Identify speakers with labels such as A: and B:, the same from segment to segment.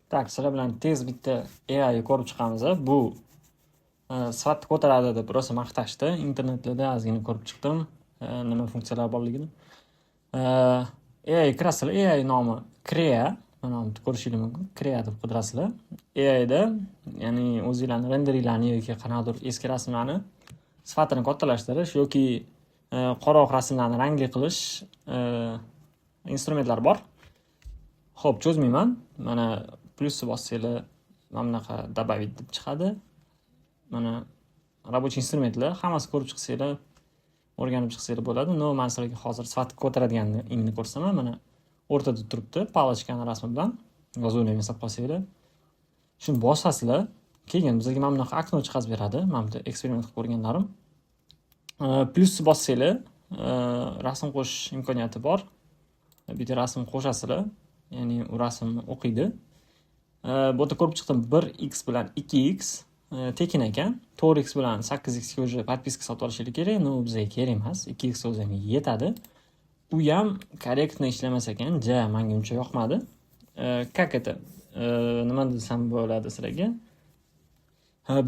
A: Tak, sizlar bilan tez bitta AI ko'rib chiqamiz. Bu sifatni ko'taradi deb rosa maqtashdi. Internetlarda ozgina ko'rib chiqdim, nima funksiyalar borligini. AI kirasizlar, AI nomi Crea, mana buni ko'rishingiz mumkin. Crea deb qidirasizlar. AIda, ya'ni o'zingizlarni renderinglarni yoki qanaqadir eski rasmlarni sifatini kattalashtirish yoki qora rasmlarni rangli qilish instrumentlar bor. Xo'p, cho'zmayman. Mana plyusni bossanglar mana bunaqa добавить deb chiqadi. Mana рабочий instrumentlar, hammasi ko'rib chiqsanglar, o'rganib chiqsanglar bo'ladi. No, men sizlarga hozir sifatni ko'taradiganini ko'rsaman. Mana o'rtada turibdi, palochkani rasmi bilan. Yozuvni eslab qolsanglar. Shuni bosasizlar, keyin bizga mana bunaqa okno chiqazib beradi. Men bu eksperiment qilib ko'rganlarim. Plyusni bossanglar, rasm qo'shish imkoniyati bor. Bitta rasm qo'shasizlar, ya'ni u rasmni o'qiydi. Bu yerda ko'rib chiqdim 1x bilan 2x tekin ekan. 4x bilan 8x ga уже подписка sotib olishingiz kerak. No, bizga kerak emas. 2x o'zi ham yetadi. U ham korrektni ishlamas ekan. Menga uncha yoqmadi. Как это? Nima desam bo'ladi sizlarga?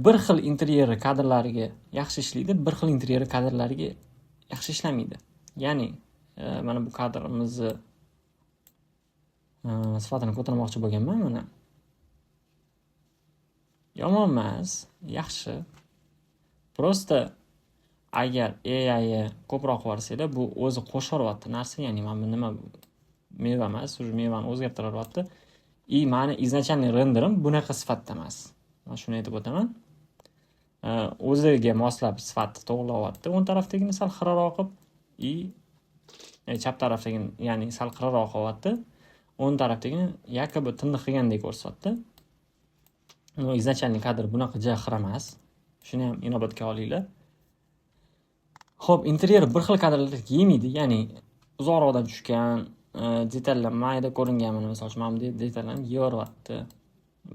A: Bir xil interyer kadrlariga yaxshi ishlaydi, bir xil interyer kadrlariga yaxshi ishlamaydi. Ya'ni mana bu kadrimizni sifatini ko'tarmoqchi bo'lganman mana. Yomon emas, yaxshi. Prosta agar AI ko'proq qo'rsanglar, bu o'zi qo'shiryapti narsa, ya'ni mana bu nima meva emas, o'sha mevani o'zgartiryapti. Mani изначальный renderim bunaqa sifatda emas. Men shuni aytib o'taman. O'ziga moslab sifatni to'g'rilayapti. O'ng tarafdagini sal xiraroq qilib, chap tarafdagini, ya'ni sal xiraroq qilyapti. O'ng tarafdagini yakobi tiniq qilgandek ko'rsatyapti. No, изначальный kadr bunaqa xira emas. Shuni ham inobatga olinglar. Xo'p, interyer bir xil kadrlarga yemaydi, ya'ni uzoqroqdan tushgan, detallar mayda ko'ringan, misol uchun mana bu detallarni yeyoryapti.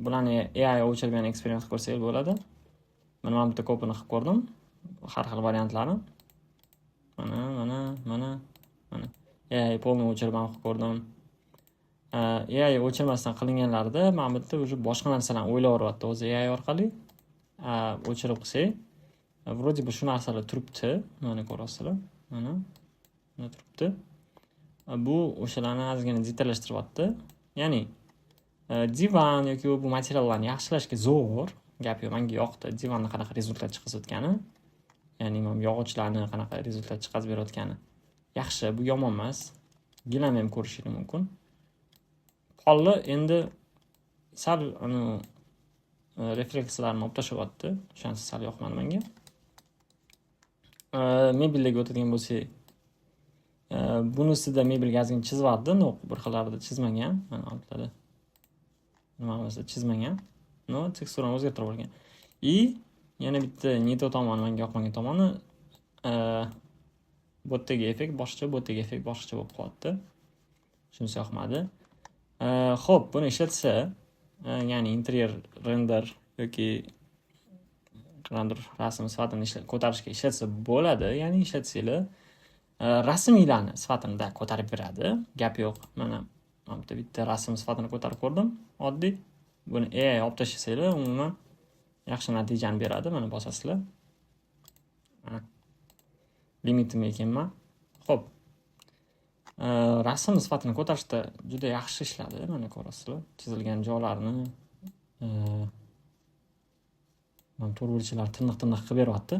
A: Bularni AI o'chirib yana eksperiment qilib ko'rsangiz bo'ladi. Mana bu yerda ko'pini qilib ko'rdim, har xil variantlarni. Mana. AI polni o'chirib qilib ko'rdim. AI o'chirmasdan qilinganlarda mana bu yerda уже boshqa narsalarni o'ylayapti o'zi AI orqali. O'chirib qilsak, вроде бы shu narsalar turibdi. Mana ko'rasizlar. Mana turibdi. Bu o'shalarni ozgina detallashtiryapti. Ya'ni divan yoki bu materiallarni yaxshilashga zo'r. Gap yo'q, menga yoqdi. Divanni qanaqa rezultat chiqazayotgani, ya'ni mana yog'ochlarni qanaqa rezultat chiqazib berayotgani yaxshi, bu yomon emas. Gilam ham ko'rishingiz mumkin. Qoldi endi sal reflekslarni olib tashlayapti. O'shanisi sal yoqmadi menga. Mebelga o'tadigan bo'lsak, bunisida mebelga ozgina chizyapti, no, bir xillarida chizmagan. Mana ortada nimasi chizmagan. No, teksturani o'zgartirib olgan. Yana bitta neto tomoni, menga yoqmagan tomoni, bu yerdagi effekt boshqa, bu yerdagi effekt boshqa bo'lib qolyapti. Shunisi yoqmadi. Xo'p, buni ishlatsa, ya'ni interyer render yoki qanday rasm sifatini ko'tarishga ishlatsa bo'ladi, ya'ni ishlatsanglar, rasmiylarni sifatini da ko'tarib beradi. Gap yo'q. Mana bitta rasm sifatini ko'tarib ko'rdim, oddiy. Buni AI olib tashlasanglar, umuman yaxshi natijani beradi. Mana bosasizlar. Limitim ekanman. Xo'p. Rasm sifatini ko'tarishda juda yaxshi ishladi. Mana ko'rasizlar. Chizilgan joylarni mana to'rtburchaklar tiniq qilib beryapti.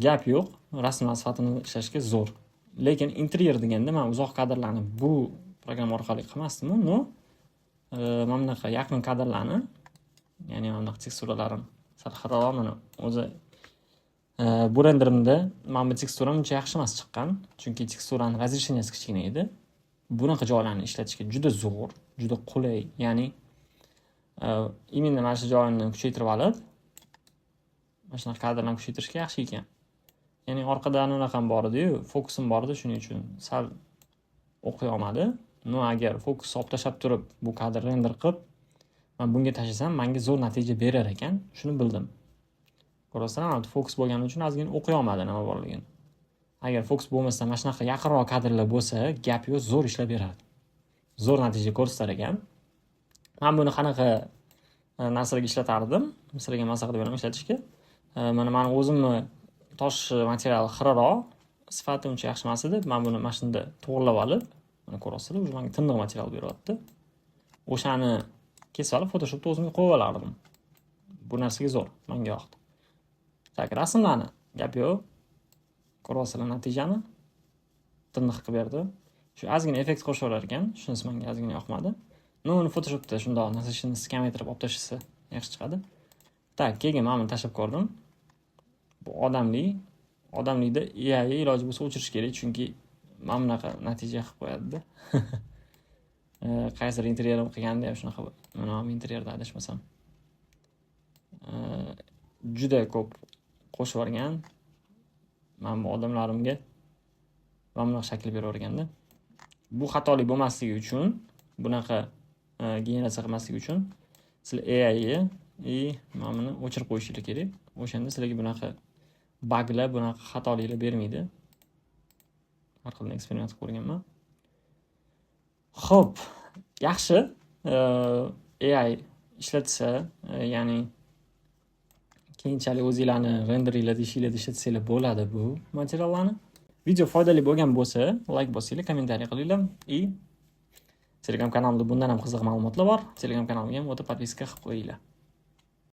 A: Gap yo'q. Rasm sifatini ishlashga zo'r. Lekin interyer deganda men uzoq kadrlarni bu program orqali qilmasdim. No, mana bunaqa yaqin kadrlarni, ya'ni mana bunaqa teksturalarni sal xiraroq, mana o'zi bu renderimda mana bu teksturam uncha yaxshi emas chiqqan, chunki teksturaning razresheniyasi kichkina edi. Bunaqa joylarni ishlatishga juda zo'r, juda qulay, ya'ni imенно mana shu joyini kuchaytirib olib, mana shunaqa kadrlarni kuchaytirishga yaxshi ekan. Ya'ni orqadan unaqam bor edi-yu, fokusim bor edi, shuning uchun sal o'qiy olmadi. No, agar fokus olib tashlab turib bu kadr render qilib, men bunga tashlasam, menga zo'r natija berar ekan, shuni bildim. Ko'rasizlar, fokus bo'lgani uchun ozgina o'qiy olmadi nima borligini. Agar fokus bo'lmasa, mana shunaqa yaqinroq kadrlar bo'lsa, gap yo'q, zo'r ishlab beradi. Zo'r natija ko'rsatar ekan. Men buni qanaqa narsalarga ishlatardim? Sizlarga maslahat beraman ishlatishga. Mana meni o'zimni tosh materiali xiraroq, sifati uncha yaxshi emas edi. Men buni mana shunda to'g'rilab olib, mana ko'rasizlar, o'zi menga tiniq material beryapti. O'shani kesib olib Photoshopda o'zimga qo'yib olardim. Bu narsaga zo'r, menga yoqdi. Tak, rasmlarni gap yo'q. Ko'rasizlar natijani. Tiniq qilib berdi. Shu ozgina effekt qo'shib olar ekan, shunisi menga ozgina yoqmadi. Uni Photoshopda shundoq narsani skametrib olib tashlasa yaxshi chiqadi. Tak, keyin men buni tashlab ko'rdim. Bu odamlikda AI iloji bo'lsa o'chirish kerak, chunki mana bunaqa natija qilib qo'yadi-da. Qaysidir interyerim qilganda ham shunaqa, mana bu interyerda adashmasam. Juda ko'p qo'shib yuborgan. Men bu odamlarimga mana bunaqa shakl berib yuborganda. Bu xatolik bo'lmasligi uchun, bunaqa generatsiya qilmasligi uchun sizlar AI mana buni o'chirib qo'yishingiz kerak. O'shanda sizlarga bunaqa buglar, bunaqa xatoliklar bermaydi. Har xil eksperiment qilib ko'rganman. Xo'p, yaxshi. AI ishlatsa, ya'ni keyinchalik o'zingizlarni renderinglarda ishinglarda ishlatsanglar bo'ladi bu materiallarni. Video foydali bo'lgan bo'lsa, like bosinglar, kommentariy qilinglar. Telegram kanalimda bundan ham qiziq ma'lumotlar bor. Telegram kanalimga ham o'tib podpiska qilib qo'yinglar.